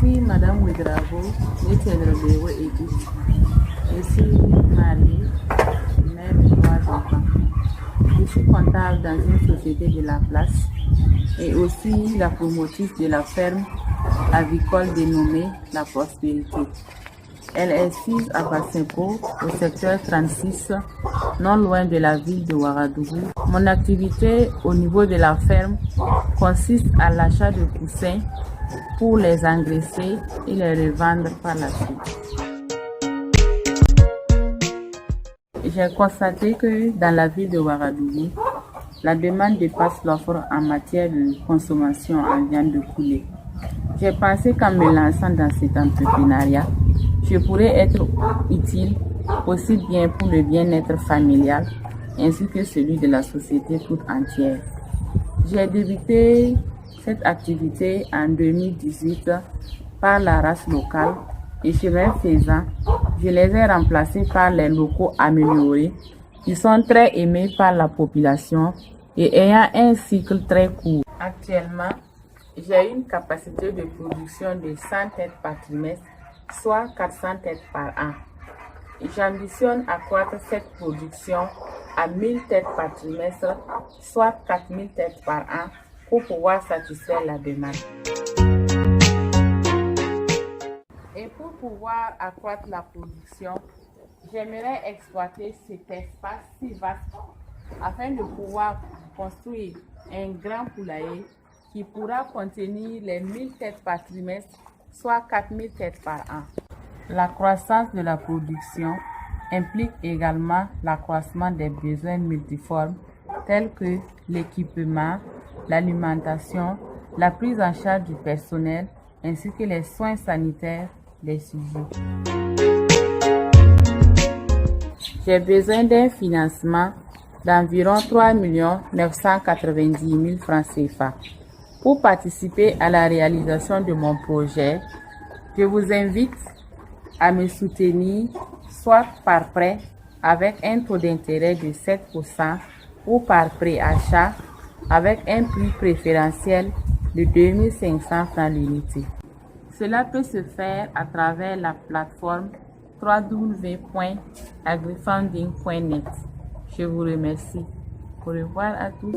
suis Madame Ouedraogo, Métienne Rodewo Edith. Je suis mariée, mère de 3 enfants. Je suis comptable dans une société de la place et aussi la promotrice de la ferme avicole dénommée La Prospérité. Elle est assise à Bassinko, au secteur 36, non loin de la ville de Ouagadougou. Mon activité au niveau de la ferme consiste à l'achat de poussins pour les engraisser et les revendre par la suite. J'ai constaté que dans la ville de Ouagadougou, la demande dépasse l'offre en matière de consommation en viande de poulet. J'ai pensé qu'en me lançant dans cet entrepreneuriat, je pourrais être utile aussi bien pour le bien-être familial ainsi que celui de la société toute entière. J'ai débuté cette activité en 2018 par la race locale et chemin faisant, je les ai remplacés par les locaux améliorés qui sont très aimés par la population et ayant un cycle très court. Actuellement, j'ai une capacité de production de 100 têtes par trimestre, soit 400 têtes par an. J'ambitionne accroître cette production à 1000 têtes par trimestre, soit 4000 têtes par an, pour pouvoir satisfaire la demande. Et pour pouvoir accroître la production, j'aimerais exploiter cet espace si vaste afin de pouvoir construire un grand poulailler qui pourra contenir les 1000 têtes par trimestre, soit 4000 têtes par an. La croissance de la production implique également l'accroissement des besoins multiformes tels que l'équipement, l'alimentation, la prise en charge du personnel ainsi que les soins sanitaires des sujets. J'ai besoin d'un financement d'environ 3 990 000 francs CFA. Pour participer à la réalisation de mon projet, je vous invite à me soutenir soit par prêt avec un taux d'intérêt de 7% ou par préachat avec un prix préférentiel de 2500 francs l'unité. Cela peut se faire à travers la plateforme www.agrifunding.net. Je vous remercie. Au revoir à tous.